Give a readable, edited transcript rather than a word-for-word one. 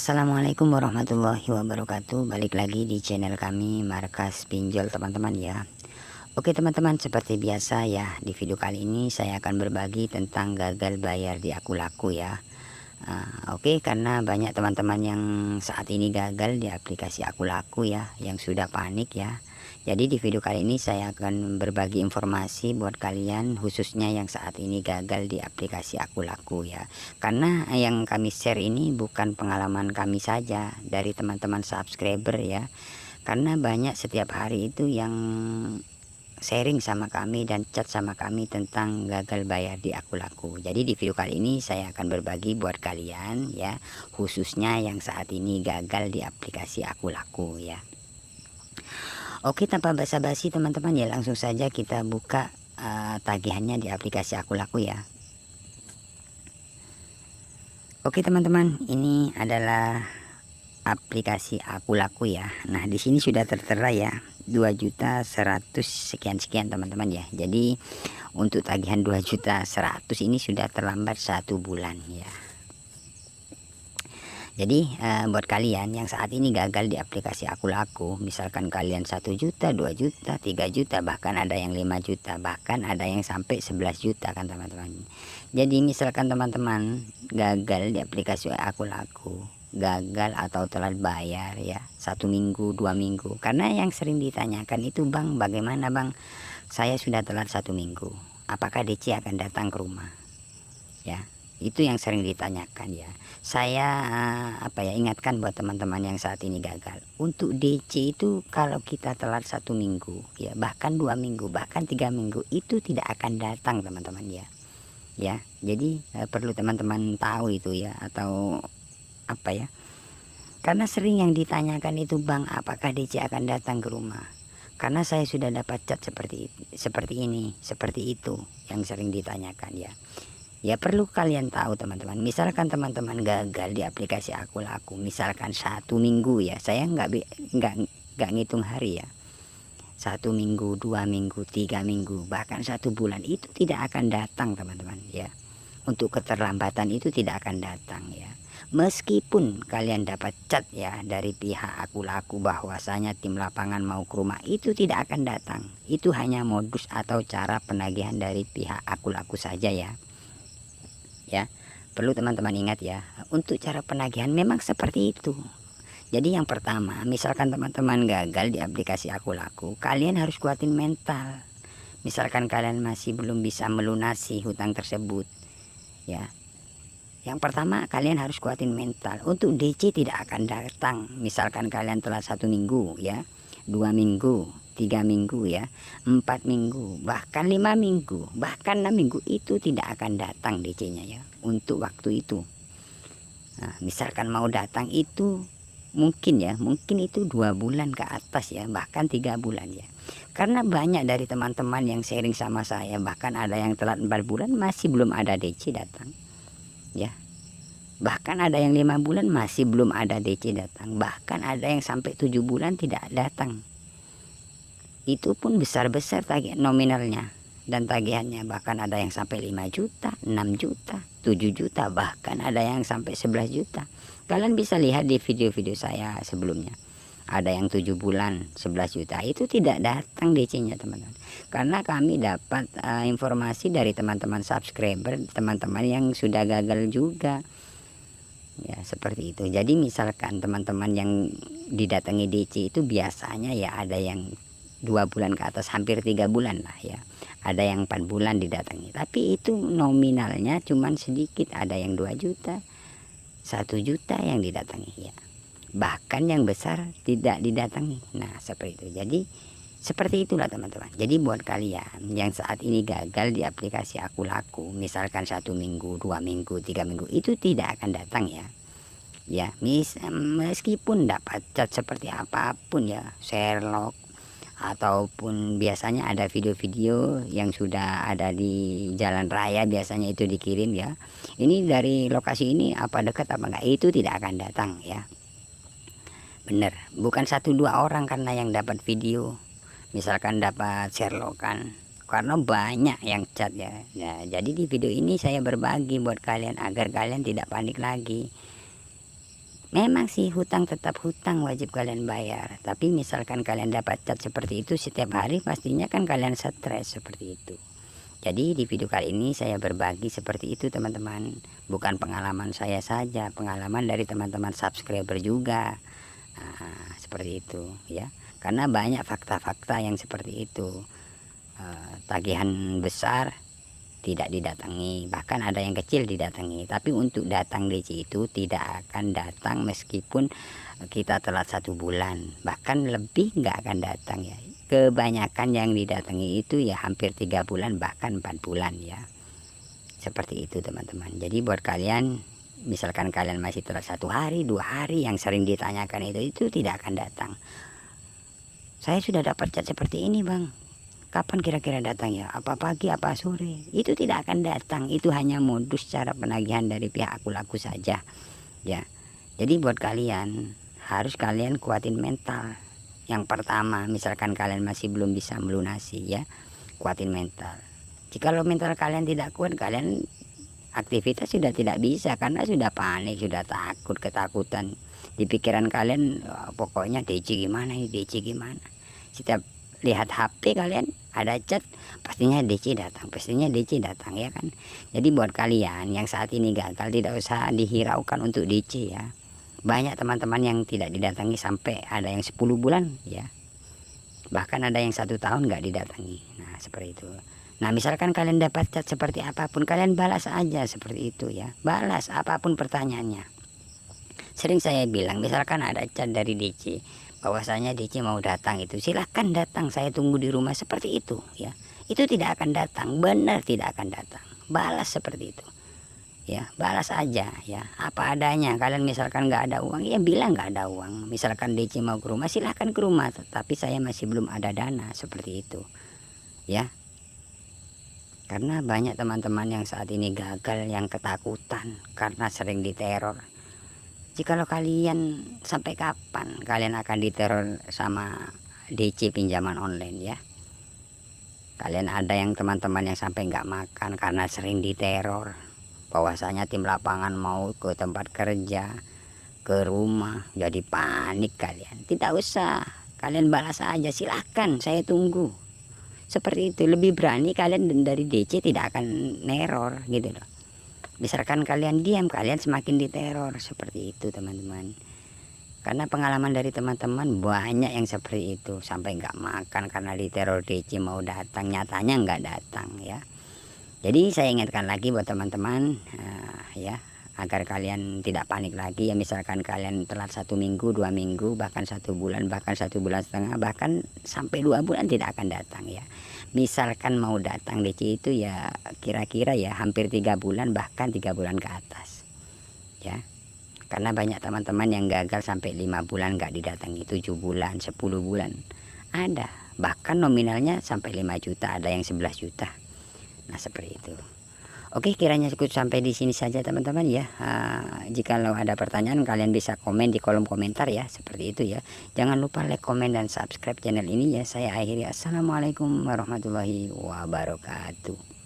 Assalamualaikum warahmatullahi wabarakatuh. Balik lagi di channel kami Markas Pinjol teman-teman ya. Oke teman-teman, seperti biasa ya, di video kali ini saya akan berbagi tentang gagal bayar di Aku Laku ya. Oke, karena banyak teman-teman yang saat ini gagal di aplikasi Aku Laku ya, yang sudah panik ya. Jadi di video kali ini saya akan berbagi informasi buat kalian, khususnya yang saat ini gagal di aplikasi Aku Laku ya. Karena yang kami share ini bukan pengalaman kami saja, dari teman-teman subscriber ya. Karena banyak setiap hari itu yang sharing sama kami dan chat sama kami tentang gagal bayar di Aku Laku. Jadi di video kali ini saya akan berbagi buat kalian ya, khususnya yang saat ini gagal di aplikasi Aku Laku ya. Oke, tanpa basa-basi teman-teman ya, langsung saja kita buka tagihannya di aplikasi Aku Laku ya. Oke teman-teman, ini adalah aplikasi Aku Laku ya. Nah, di sini sudah tertera ya 2.100 sekian teman-teman ya. Jadi untuk tagihan 2.100.000 ini sudah terlambat 1 bulan ya. Jadi buat kalian yang saat ini gagal di aplikasi Aku Laku, misalkan kalian 1 juta, 2 juta, 3 juta, bahkan ada yang 5 juta, bahkan ada yang sampai 11 juta kan teman-teman. Jadi misalkan teman-teman gagal di aplikasi Aku Laku, gagal atau telat bayar ya 1 minggu 2 minggu, karena yang sering ditanyakan itu, bang bagaimana bang, saya sudah telat 1 minggu, apakah DC akan datang ke rumah ya. Itu yang sering ditanyakan ya. Saya ingatkan buat teman-teman yang saat ini gagal, untuk DC itu kalau kita telat 1 minggu ya, bahkan 2 minggu, bahkan 3 minggu, itu tidak akan datang teman-teman ya. Ya, jadi perlu teman-teman tahu itu ya, atau karena sering yang ditanyakan itu, bang apakah DC akan datang ke rumah. Karena saya sudah dapat chat seperti ini, seperti itu yang sering ditanyakan ya. Ya perlu kalian tahu teman-teman, misalkan teman-teman gagal di aplikasi Aku Laku, misalkan 1 minggu ya, saya nggak ngitung hari ya, 1 minggu, 2 minggu, 3 minggu, bahkan 1 bulan, itu tidak akan datang teman-teman ya. Untuk keterlambatan itu tidak akan datang ya. Meskipun kalian dapat chat ya dari pihak Aku Laku bahwasanya tim lapangan mau ke rumah, itu tidak akan datang. Itu hanya modus atau cara penagihan dari pihak Aku Laku saja ya. Ya, perlu teman-teman ingat ya, untuk cara penagihan memang seperti itu. Jadi yang pertama, misalkan teman-teman gagal di aplikasi Aku Laku, kalian harus kuatin mental. Misalkan kalian masih belum bisa melunasi hutang tersebut ya, yang pertama kalian harus kuatin mental. Untuk DC tidak akan datang, misalkan kalian telah 1 minggu ya, 2 minggu, 3 minggu ya, 4 minggu, bahkan 5 minggu, bahkan 6 minggu, itu tidak akan datang DC-nya ya untuk waktu itu. Nah, misalkan mau datang itu mungkin itu 2 bulan ke atas ya, bahkan 3 bulan ya. Karena banyak dari teman-teman yang sharing sama saya, bahkan ada yang telat 4 bulan masih belum ada DC datang ya. Bahkan ada yang 5 bulan masih belum ada DC datang, bahkan ada yang sampai 7 bulan tidak datang. Itu pun besar-besar tagihan nominalnya dan tagihannya, bahkan ada yang sampai 5 juta, 6 juta, 7 juta, bahkan ada yang sampai 11 juta. Kalian bisa lihat di video-video saya sebelumnya, ada yang 7 bulan 11 juta, itu tidak datang DC-nya teman-teman. Karena kami dapat informasi dari teman-teman subscriber, teman-teman yang sudah gagal juga ya, seperti itu. Jadi misalkan teman-teman yang didatangi DC itu biasanya ya ada yang 2 bulan ke atas, hampir 3 bulan lah ya, ada yang 4 bulan didatangi, tapi itu nominalnya cuman sedikit, ada yang 2 juta, 1 juta yang didatangi ya, bahkan yang besar tidak didatangi. Nah seperti itu. Jadi seperti itulah teman-teman. Jadi buat kalian yang saat ini gagal di aplikasi Aku Laku, misalkan 1 minggu, 2 minggu, 3 minggu, itu tidak akan datang ya. Ya, meskipun dapat chat seperti apapun ya, Sherlock, ataupun biasanya ada video-video yang sudah ada di jalan raya, biasanya itu dikirim ya, ini dari lokasi ini apa dekat apa enggak, itu tidak akan datang ya. Bener, bukan 1-2 orang karena yang dapat video, misalkan dapat Sherlock kan, karena banyak yang chat ya. Nah, jadi di video ini saya berbagi buat kalian agar kalian tidak panik lagi. Memang sih hutang tetap hutang, wajib kalian bayar. Tapi misalkan kalian dapat cat seperti itu setiap hari, pastinya kan kalian stres seperti itu. Jadi di video kali ini saya berbagi seperti itu teman-teman. Bukan pengalaman saya saja, pengalaman dari teman-teman subscriber juga. Nah, seperti itu ya. Karena banyak fakta-fakta yang seperti itu. Tagihan besar tidak didatangi, bahkan ada yang kecil didatangi. Tapi untuk datang DC itu tidak akan datang meskipun kita telat 1 bulan, bahkan lebih nggak akan datang ya. Kebanyakan yang didatangi itu ya hampir 3 bulan bahkan 4 bulan ya. Seperti itu teman-teman. Jadi buat kalian, misalkan kalian masih telat 1 hari 2 hari yang sering ditanyakan itu tidak akan datang. Saya sudah dapat cat seperti ini bang, kapan kira-kira datang ya? Apa pagi apa sore? Itu tidak akan datang. Itu hanya modus cara penagihan dari pihak aku saja ya. Jadi buat kalian harus kalian kuatin mental. Yang pertama, misalkan kalian masih belum bisa melunasi ya, kuatin mental. Jikalau mental kalian tidak kuat, kalian aktivitas sudah tidak bisa karena sudah panik, sudah takut, ketakutan. Di pikiran kalian pokoknya DC gimana ini, DC gimana. Setiap lihat HP kalian ada chat, pastinya DC datang, pastinya DC datang ya kan. Jadi buat kalian yang saat ini gagal, tidak usah dihiraukan untuk DC ya. Banyak teman-teman yang tidak didatangi sampai ada yang 10 bulan ya, bahkan ada yang 1 tahun nggak didatangi. Nah seperti itu. Nah misalkan kalian dapat chat seperti apapun, kalian balas aja seperti itu ya, balas apapun pertanyaannya. Sering saya bilang, misalkan ada chat dari DC bahwasanya DC mau datang, itu silahkan datang, saya tunggu di rumah, seperti itu ya. Itu tidak akan datang, benar tidak akan datang. Balas seperti itu ya, balas aja ya, apa adanya. Kalian misalkan nggak ada uang ya bilang nggak ada uang. Misalkan DC mau ke rumah, silahkan ke rumah, tetapi saya masih belum ada dana, seperti itu ya. Karena banyak teman-teman yang saat ini gagal, yang ketakutan karena sering diteror. Jikalau kalian, sampai kapan kalian akan diteror sama DC pinjaman online ya? Kalian ada yang teman-teman yang sampai nggak makan karena sering diteror. Bahwasanya tim lapangan mau ke tempat kerja, ke rumah, jadi panik kalian. Tidak usah, kalian balas aja, silahkan, saya tunggu. Seperti itu, lebih berani kalian dari DC, tidak akan neror gitu loh. Misalkan kalian diam, kalian semakin diteror, seperti itu teman-teman. Karena pengalaman dari teman-teman banyak yang seperti itu, sampai nggak makan karena diteror DC mau datang, nyatanya nggak datang ya. Jadi saya ingatkan lagi buat teman-teman ya, agar kalian tidak panik lagi ya. Misalkan kalian telat 1 minggu, 2 minggu, bahkan 1 bulan, bahkan 1 bulan setengah, bahkan sampai 2 bulan tidak akan datang ya. Misalkan mau datang DC itu ya kira-kira ya hampir 3 bulan, bahkan 3 bulan ke atas ya. Karena banyak teman-teman yang gagal sampai 5 bulan nggak didatangi, 7 bulan, 10 bulan ada. Bahkan nominalnya sampai 5 juta, ada yang 11 juta. Nah seperti itu. Oke, kiranya cukup sampai di sini saja teman-teman ya. Jikalau ada pertanyaan, kalian bisa komen di kolom komentar ya, seperti itu ya. Jangan lupa like, komen, dan subscribe channel ini ya. Saya akhiri, assalamualaikum warahmatullahi wabarakatuh.